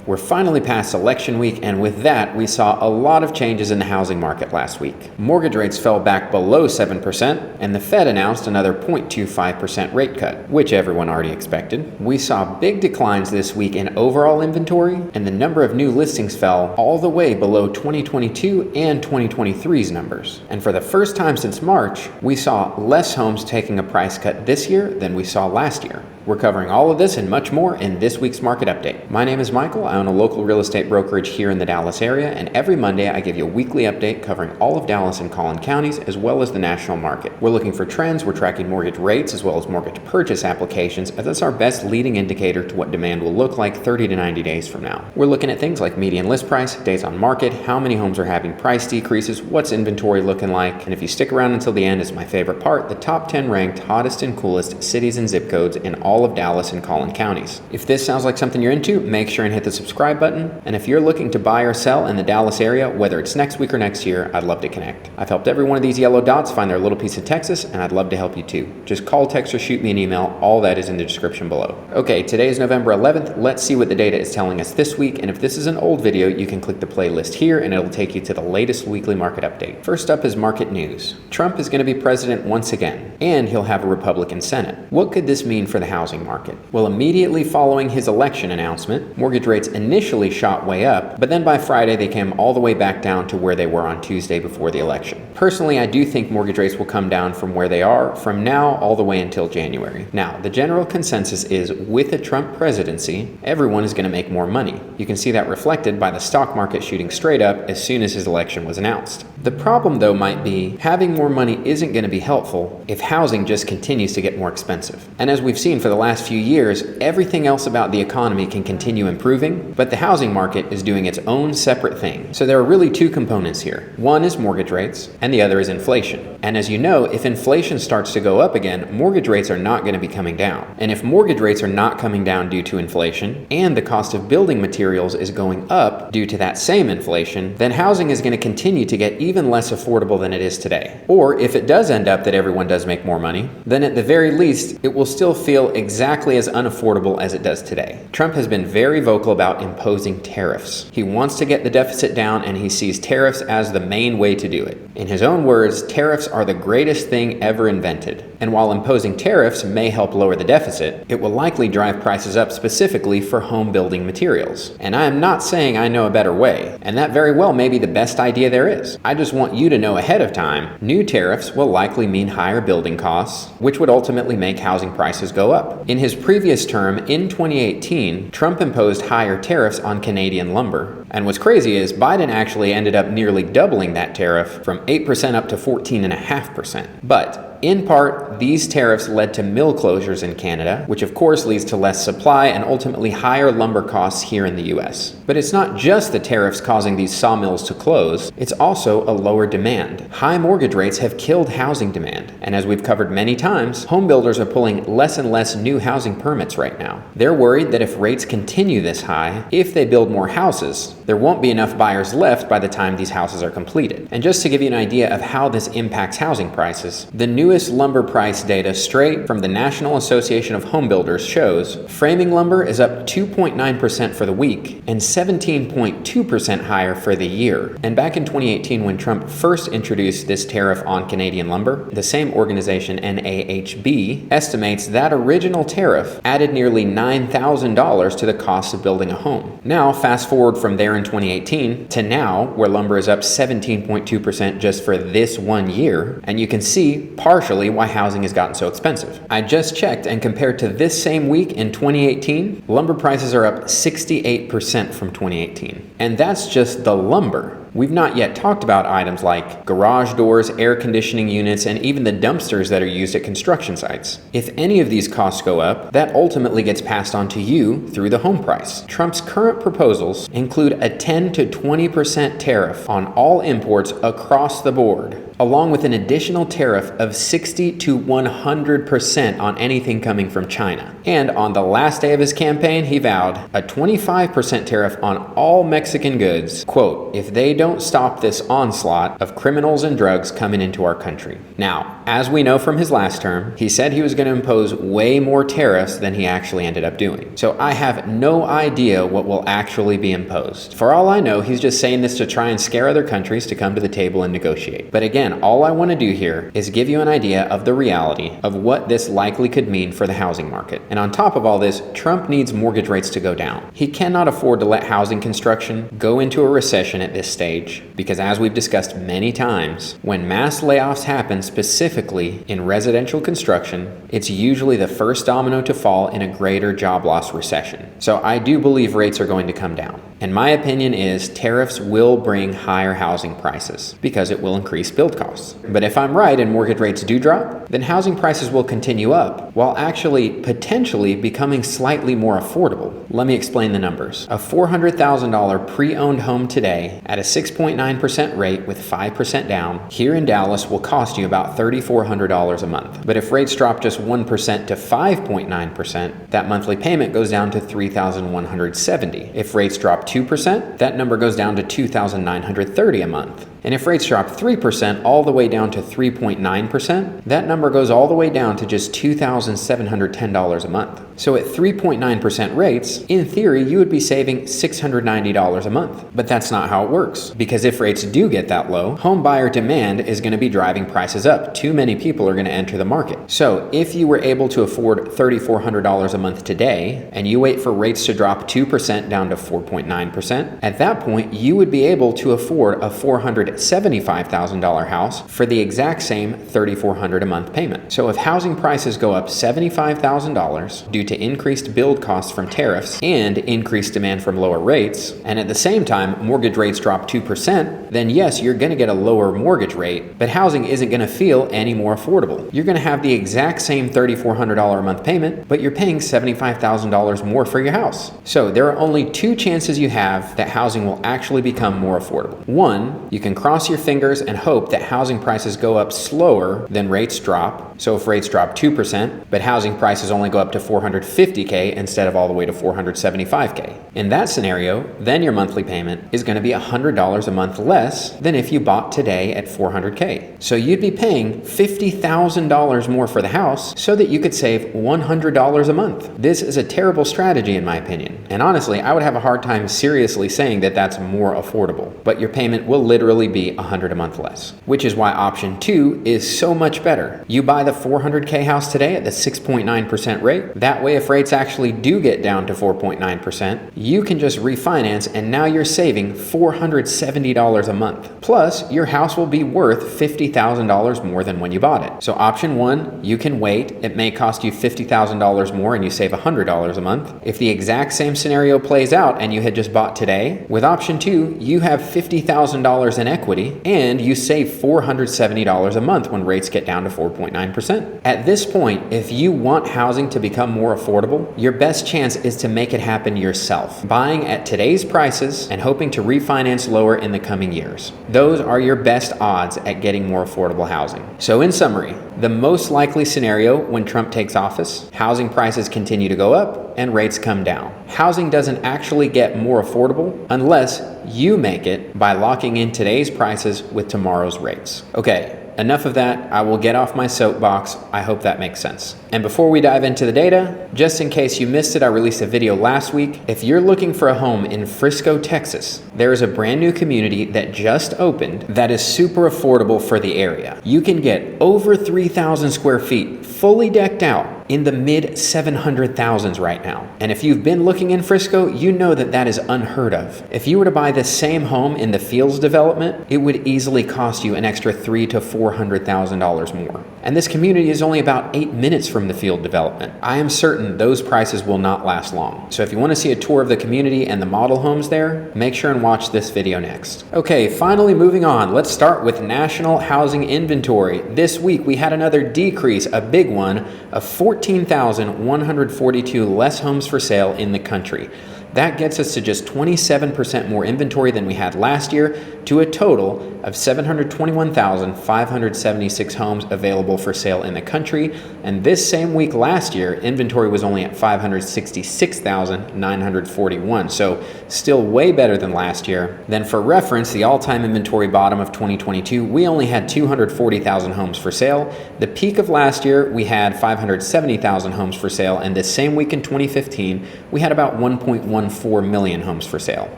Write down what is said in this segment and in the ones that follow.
We're finally past election week, and with that, we saw a lot of changes in the housing market last week. Mortgage rates fell back below 7%, and the Fed announced another 0.25% rate cut, which everyone already expected. We saw big declines this week in overall inventory, and the number of new listings fell all the way below 2022 and 2023's numbers. And for the first time since March, we saw less homes taking a price cut this year than we saw last year. We're covering all of this and much more in this week's market update. My name is Michael. I own a local real estate brokerage here in the Dallas area, and every Monday I give you a weekly update covering all of Dallas and Collin counties as well as the national market. We're looking for trends, we're tracking mortgage rates as well as mortgage purchase applications, as that's our best leading indicator to what demand will look like 30 to 90 days from now. We're looking at things like median list price, days on market, how many homes are having price decreases, what's inventory looking like, and if you stick around until the end, it's my favorite part, the top 10 ranked hottest and coolest cities and zip codes in all of Dallas and Collin counties. If this sounds like something you're into, make sure and hit the subscribe button. And if you're looking to buy or sell in the Dallas area, whether it's next week or next year, I'd love to connect. I've helped every one of these yellow dots find their little piece of Texas, and I'd love to help you too. Just call, text, or shoot me an email. All that is in the description below. Okay, today is November 11th. Let's see what the data is telling us this week. And if this is an old video, you can click the playlist here and it'll take you to the latest weekly market update. First up is market news. Trump is going to be president once again, and he'll have a Republican Senate. What could this mean for the housing market? Well, immediately following his election announcement, mortgage rates initially shot way up, but then by Friday they came all the way back down to where they were on Tuesday before the election. Personally, I do think mortgage rates will come down from where they are from now all the way until January. Now, the general consensus is with a Trump presidency, everyone is going to make more money. You can see that reflected by the stock market shooting straight up as soon as his election was announced. The problem, though, might be having more money isn't going to be helpful if housing just continues to get more expensive. And as we've seen for the last few years, everything else about the economy can continue improving, but the housing market is doing its own separate thing. So there are really two components here. One is mortgage rates, and the other is inflation. And as you know, if inflation starts to go up again, mortgage rates are not going to be coming down. And if mortgage rates are not coming down due to inflation, and the cost of building materials is going up due to that same inflation, then housing is going to continue to get even less affordable than it is today. Or if it does end up that everyone does make more money, then at the very least, it will still feel exactly as unaffordable as it does today. Trump has been very vocal about imposing tariffs. He wants to get the deficit down, and he sees tariffs as the main way to do it. In his own words, tariffs are the greatest thing ever invented. And while imposing tariffs may help lower the deficit, it will likely drive prices up specifically for home building materials. And I am not saying I know a better way, and that very well may be the best idea there is. I just want you to know ahead of time, new tariffs will likely mean higher building costs, which would ultimately make housing prices go up. In his previous term, in 2018, Trump imposed higher tariffs on Canadian lumber. And what's crazy is Biden actually ended up nearly doubling that tariff from 8% up to 14.5%. But in part, these tariffs led to mill closures in Canada, which of course leads to less supply and ultimately higher lumber costs here in the US. But it's not just the tariffs causing these sawmills to close, it's also a lower demand. High mortgage rates have killed housing demand, and as we've covered many times, home builders are pulling less and less new housing permits right now. They're worried that if rates continue this high, if they build more houses, there won't be enough buyers left by the time these houses are completed. And just to give you an idea of how this impacts housing prices, the newest lumber price data straight from the National Association of Home Builders shows framing lumber is up 2.9% for the week and 17.2% higher for the year. And back in 2018, when Trump first introduced this tariff on Canadian lumber, the same organization, NAHB, estimates that original tariff added nearly $9,000 to the cost of building a home. Now, fast forward from there in 2018 to now, where lumber is up 17.2% just for this 1 year, and you can see partially why housing has gotten so expensive. I just checked, and compared to this same week in 2018, lumber prices are up 68% from 2018. And that's just the lumber. We've not yet talked about items like garage doors, air conditioning units, and even the dumpsters that are used at construction sites. If any of these costs go up, that ultimately gets passed on to you through the home price. Trump's current proposals include a 10 to 20% tariff on all imports across the board along with an additional tariff of 60 to 100% on anything coming from China. And on the last day of his campaign, he vowed a 25% tariff on all Mexican goods, quote, if they don't stop this onslaught of criminals and drugs coming into our country. Now, as we know from his last term, he said he was going to impose way more tariffs than he actually ended up doing. So I have no idea what will actually be imposed. For all I know, he's just saying this to try and scare other countries to come to the table and negotiate. But again, all I want to do here is give you an idea of the reality of what this likely could mean for the housing market. And on top of all this, Trump needs mortgage rates to go down. He cannot afford to let housing construction go into a recession at this stage because, as we've discussed many times, when mass layoffs happen specifically in residential construction, it's usually the first domino to fall in a greater job loss recession. So I do believe rates are going to come down. And my opinion is tariffs will bring higher housing prices because it will increase build costs. But if I'm right and mortgage rates do drop, then housing prices will continue up while actually potentially becoming slightly more affordable. Let me explain the numbers. A $400,000 pre-owned home today at a 6.9% rate with 5% down here in Dallas will cost you about $3,400 a month. But if rates drop just 1% to 5.9%, that monthly payment goes down to $3,170. If rates drop 2%, that number goes down to $2,930 a month. And if rates drop 3% all the way down to 3.9%, that number goes all the way down to just $2,710 a month. So at 3.9% rates, in theory, you would be saving $690 a month. But that's not how it works, because if rates do get that low, home buyer demand is going to be driving prices up. Too many people are going to enter the market. So if you were able to afford $3,400 a month today, and you wait for rates to drop 2% down to 4.9%, at that point, you would be able to afford a $475,000 house for the exact same $3,400 a month payment. So if housing prices go up $75,000 due to increased build costs from tariffs and increased demand from lower rates, and at the same time mortgage rates drop 2%, then yes, you're going to get a lower mortgage rate, but housing isn't going to feel any more affordable. You're going to have the exact same $3,400 a month payment, but you're paying $75,000 more for your house. So there are only two chances you have that housing will actually become more affordable. One, you can cross your fingers and hope that housing prices go up slower than rates drop. So if rates drop 2%, but housing prices only go up to $450K instead of all the way to $475K. In that scenario, then your monthly payment is going to be $100 a month less than if you bought today at $400K. So you'd be paying $50,000 more for the house so that you could save $100 a month. This is a terrible strategy in my opinion. And honestly, I would have a hard time seriously saying that that's more affordable, but your payment will literally be $100 a month less, which is why option 2 is so much better. You buy the $400K house today at the 6.9% rate. That way, if rates actually do get down to 4.9%, you can just refinance and now you're saving $470 a month. Plus, your house will be worth $50,000 more than when you bought it. So option 1, you can wait. It may cost you $50,000 more and you save $100 a month. If the exact same scenario plays out and you had just bought today, with option 2, you have $50,000 in equity and you save $470 a month when rates get down to 4.9%. At this point, if you want housing to become more affordable, your best chance is to make it happen yourself, buying at today's prices and hoping to refinance lower in the coming years. Those are your best odds at getting more affordable housing. So in summary, the most likely scenario when Trump takes office, housing prices continue to go up and rates come down. Housing doesn't actually get more affordable unless you make it by locking in today's prices with tomorrow's rates. Okay. Enough of that. I will get off my soapbox. I hope that makes sense. And before we dive into the data, just in case you missed it, I released a video last week. If you're looking for a home in Frisco, Texas, there is a brand new community that just opened that is super affordable for the area. You can get over 3,000 square feet, fully decked out, in the mid 700,000s right now. And if you've been looking in Frisco, you know that that is unheard of. If you were to buy the same home in the Fields development, it would easily cost you an extra $300,000 to $400,000 more. And this community is only about 8 minutes from the Field development. I am certain those prices will not last long. So if you want to see a tour of the community and the model homes there, make sure and watch this video next. Okay, finally moving on, let's start with national housing inventory. This week we had another decrease, a big one, of 14,142 less homes for sale in the country. That gets us to just 27% more inventory than we had last year, to a total of 721,576 homes available for sale in the country. And this same week last year, inventory was only at 566,941. So still way better than last year. Then for reference, the all-time inventory bottom of 2022, we only had 240,000 homes for sale. The peak of last year, we had 570,000 homes for sale. And this same week in 2015, we had about 1.14 million homes for sale.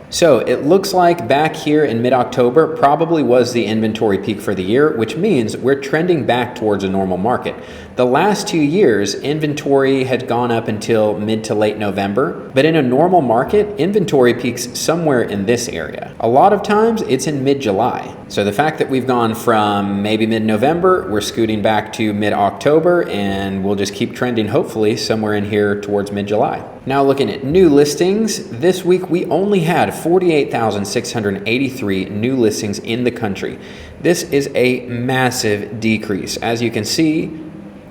So it looks like back here in mid-October probably was the inventory peak for the year, which means we're trending back towards a normal market. The last 2 years, inventory had gone up until mid to late November, but in a normal market, inventory peaks somewhere in this area. A lot of times it's in mid-July. So the fact that we've gone from maybe mid-November, we're scooting back to mid-October, and we'll just keep trending hopefully somewhere in here towards mid-July. Now looking at new listings, this week we only had 48,683 new listings in the country. This is a massive decrease. As you can see,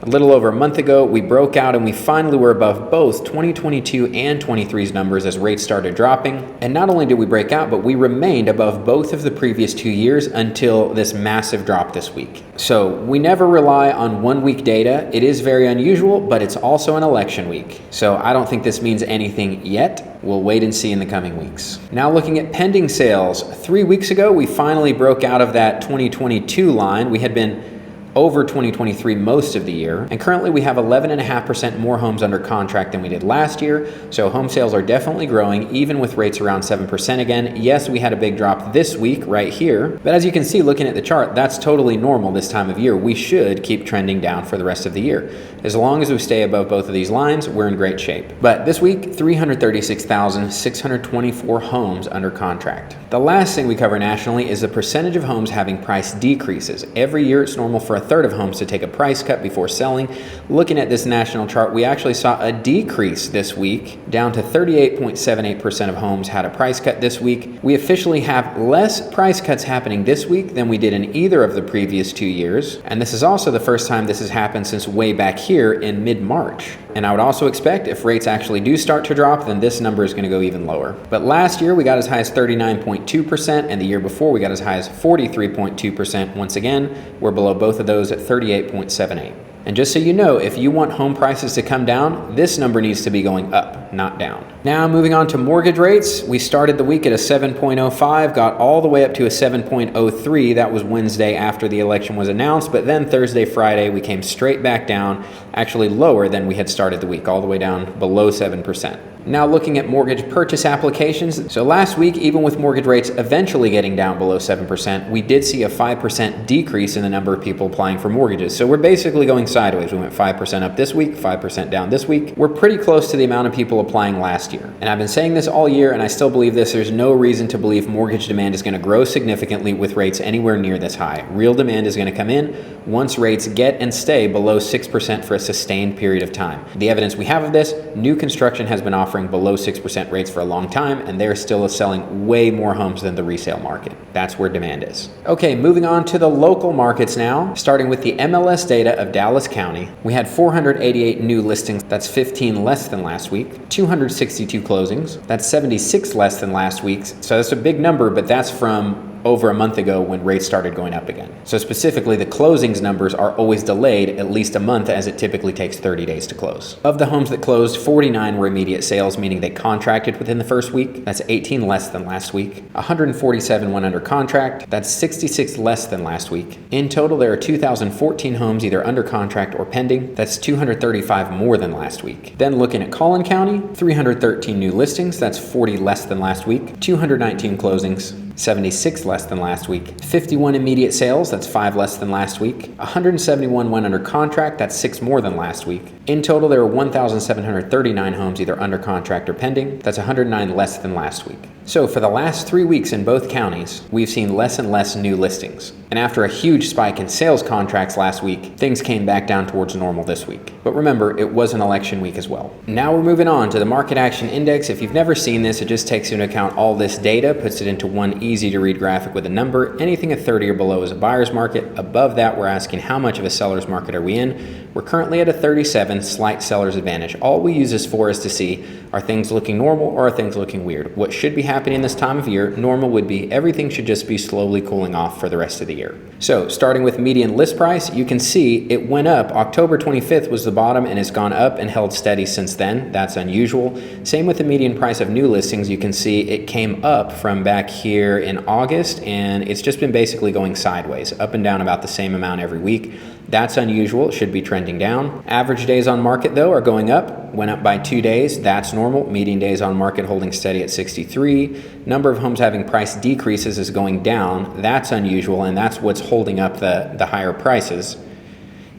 a little over a month ago, we broke out and we finally were above both 2022 and 23's numbers as rates started dropping. And not only did we break out, but we remained above both of the previous 2 years until this massive drop this week. So we never rely on 1 week data. It is very unusual, but it's also an election week. So I don't think this means anything yet. We'll wait and see in the coming weeks. Now looking at pending sales, 3 weeks ago, we finally broke out of that 2022 line. We had been over 2023 most of the year, and currently we have 11.5% more homes under contract than we did last year. So home sales are definitely growing, even with rates around 7% again. Yes, we had a big drop this week right here, but as you can see looking at the chart, that's totally normal this time of year. We should keep trending down for the rest of the year. As long as we stay above both of these lines, we're in great shape. But this week, 336,624 homes under contract. The last thing we cover nationally is the percentage of homes having price decreases. Every year it's normal for a third of homes to take a price cut before selling. Looking at this national chart, we actually saw a decrease this week, down to 38.78% of homes had a price cut this week. We officially have less price cuts happening this week than we did in either of the previous 2 years. And this is also the first time this has happened since way back here in mid-March. And I would also expect if rates actually do start to drop, then this number is going to go even lower. But last year we got as high as 39.2%, and the year before we got as high as 43.2%. Once again, we're below both of those at 38.78. And just so you know, if you want home prices to come down, this number needs to be going up, not down. Now moving on to mortgage rates, we started the week at a 7.05, got all the way up to a 7.03. That was Wednesday after the election was announced, but then Thursday, Friday, we came straight back down, actually lower than we had started the week, all the way down below 7%. Now looking at mortgage purchase applications. So last week, even with mortgage rates eventually getting down below 7%, we did see a 5% decrease in the number of people applying for mortgages. So we're basically going sideways. We went 5% up this week, 5% down this week. We're pretty close to the amount of people applying last year. And I've been saying this all year, and I still believe this. There's no reason to believe mortgage demand is going to grow significantly with rates anywhere near this high. Real demand is going to come in once rates get and stay below 6% for a sustained period of time. The evidence we have of this, new construction has been offering below 6% rates for a long time, and they're still selling way more homes than the resale market. That's where demand is. Okay, moving on to the local markets now, starting with the MLS data of Dallas County. We had 488 new listings. That's 15 less than last week. 262 closings. That's 76 less than last week's. So that's a big number, but that's from over a month ago when rates started going up again. So specifically, the closings numbers are always delayed at least a month, as it typically takes 30 days to close. Of the homes that closed, 49 were immediate sales, meaning they contracted within the first week. That's 18 less than last week. 147 went under contract. That's 66 less than last week. In total, there are 2,014 homes either under contract or pending. That's 235 more than last week. Then looking at Collin County, 313 new listings. That's 40 less than last week. 219 closings. 76 less than last week. 51 immediate sales, that's 5 less than last week. 171 went under contract, that's 6 more than last week. In total, there were 1,739 homes either under contract or pending. That's 109 less than last week. So for the last 3 weeks in both counties, we've seen less and less new listings. And after a huge spike in sales contracts last week, things came back down towards normal this week. But remember, it was an election week as well. Now we're moving on to the Market Action Index. If you've never seen this, it just takes into account all this data, puts it into one easy to read graphic with a number. Anything at 30 or below is a buyer's market. Above that, we're asking how much of a seller's market are we in. We're currently at a 37, slight seller's advantage. All we use this for is to see, are things looking normal or are things looking weird? What should be happening this time of year, normal would be everything should just be slowly cooling off for the rest of the year. So starting with median list price, you can see it went up. October 25th was the bottom and it's gone up and held steady since then. That's unusual. Same with the median price of new listings. You can see it came up from back here in August and it's just been basically going sideways, up and down about the same amount every week. That's unusual. It should be trending down. Average days on market though are going up. Went up by 2 days. That's normal. Median days on market holding steady at 63. Number of homes having price decreases is going down. That's unusual, and that's what's holding up the higher prices.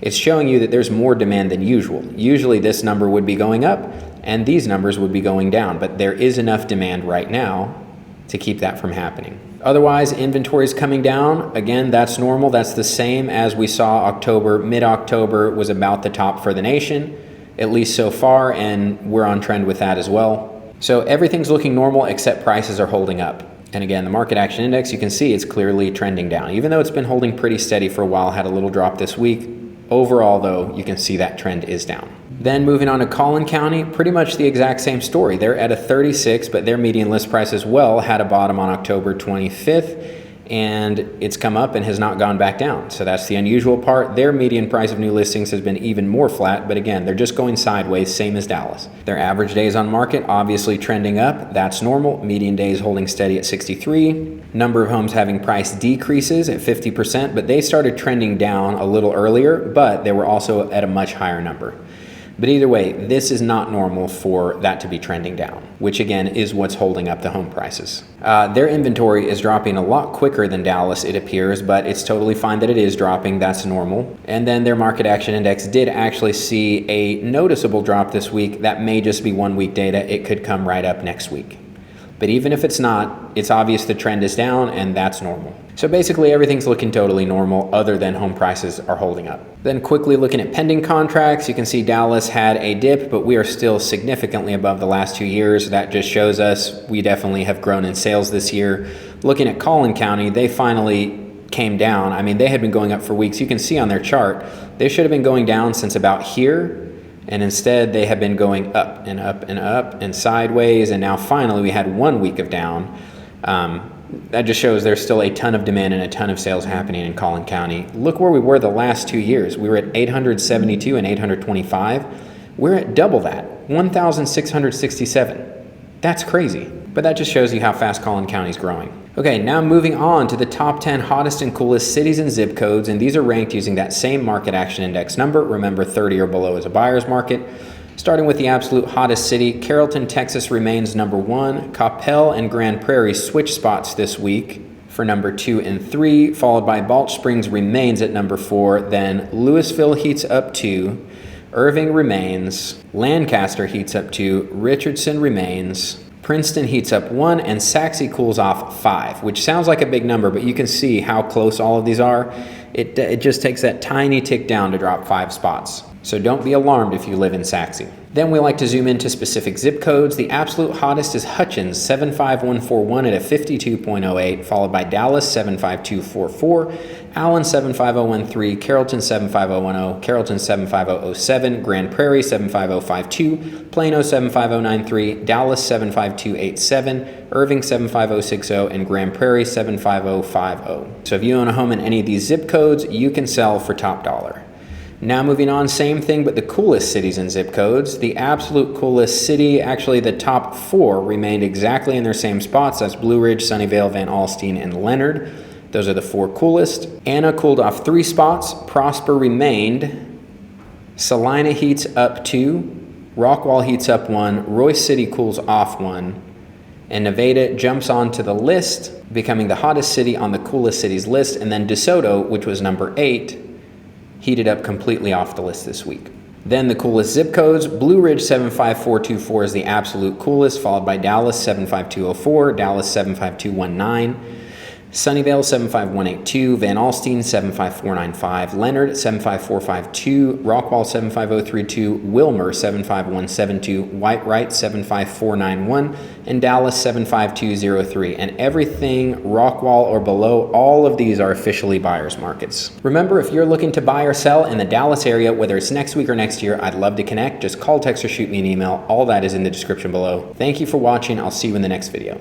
It's showing you that there's more demand than usual. Usually this number would be going up and these numbers would be going down, but there is enough demand right now to keep that from happening. Otherwise, inventory is coming down. Again, that's normal. That's the same as we saw October. Mid-October was about the top for the nation, at least so far, and we're on trend with that as well. So everything's looking normal except prices are holding up. And again, the market action index, you can see it's clearly trending down. Even though it's been holding pretty steady for a while, had a little drop this week. Overall, though, you can see that trend is down. Then moving on to Collin County, pretty much the exact same story. They're at a 36, but their median list price as well had a bottom on October 25th, and it's come up and has not gone back down. So that's the unusual part. Their median price of new listings has been even more flat, but again, they're just going sideways, same as Dallas. Their average days on market obviously trending up. That's normal. Median days holding steady at 63. Number of homes having price decreases at 50%, but they started trending down a little earlier, but they were also at a much higher number. But either way, this is not normal for that to be trending down, which again is what's holding up the home prices. Their inventory is dropping a lot quicker than Dallas, it appears, but it's totally fine that it is dropping. That's normal. And then their market action index did actually see a noticeable drop this week. That may just be 1 week data. It could come right up next week. But even if it's not, it's obvious the trend is down and that's normal. So basically everything's looking totally normal other than home prices are holding up. Then quickly looking at pending contracts, you can see Dallas had a dip, but we are still significantly above the last 2 years. That just shows us we definitely have grown in sales this year. Looking at Collin County, they finally came down. I mean, they had been going up for weeks. You can see on their chart, they should have been going down since about here. And instead they have been going up and up and up and sideways, and now finally we had 1 week of down. That just shows there's still a ton of demand and a ton of sales happening in Collin County. Look where we were the last 2 years. We were at 872 and 825. We're at double that, 1,667. That's crazy. But that just shows you how fast Collin County is growing. Okay, now moving on to the top 10 hottest and coolest cities and zip codes, and these are ranked using that same market action index number. Remember, 30 or below is a buyer's market. Starting with the absolute hottest city, Carrollton, Texas remains number 1. Coppell and Grand Prairie switch spots this week for number 2 and 3, followed by Balch Springs remains at number 4. Then Louisville heats up 2. Irving remains. Lancaster heats up 2. Richardson remains. Princeton heats up 1, and Sachse cools off 5, which sounds like a big number, but you can see how close all of these are. It just takes that tiny tick down to drop 5 spots. So don't be alarmed if you live in Sachse. Then we like to zoom into specific zip codes. The absolute hottest is Hutchins, 75141 at a 52.08, followed by Dallas, 75244, Allen, 75013, Carrollton, 75010, Carrollton, 75007, Grand Prairie, 75052, Plano, 75093, Dallas, 75287, Irving, 75060, and Grand Prairie, 75050. So if you own a home in any of these zip codes, you can sell for top dollar. Now moving on, same thing, but the coolest cities and zip codes. The absolute coolest city, actually the top 4 remained exactly in their same spots. That's Blue Ridge, Sunnyvale, Van Alstyne, and Leonard. Those are the 4 coolest. Anna cooled off 3 spots. Prosper remained. Salina heats up 2. Rockwall heats up 1. Royce City cools off 1. And Nevada jumps onto the list, becoming the hottest city on the coolest cities list. And then DeSoto, which was number 8, heated up completely off the list this week. Then the coolest zip codes, Blue Ridge 75424 is the absolute coolest, followed by Dallas 75204, Dallas 75219. Sunnyvale 75182, Van Alstyne 75495, Leonard 75452, Rockwall 75032, Wilmer 75172, White Wright 75491, and Dallas 75203. And everything Rockwall or below, all of these are officially buyers markets. Remember, if you're looking to buy or sell in the Dallas area, whether it's next week or next year, I'd love to connect. Just call, text, or shoot me an email. All that is in the description below. Thank you for watching. I'll see you in the next video.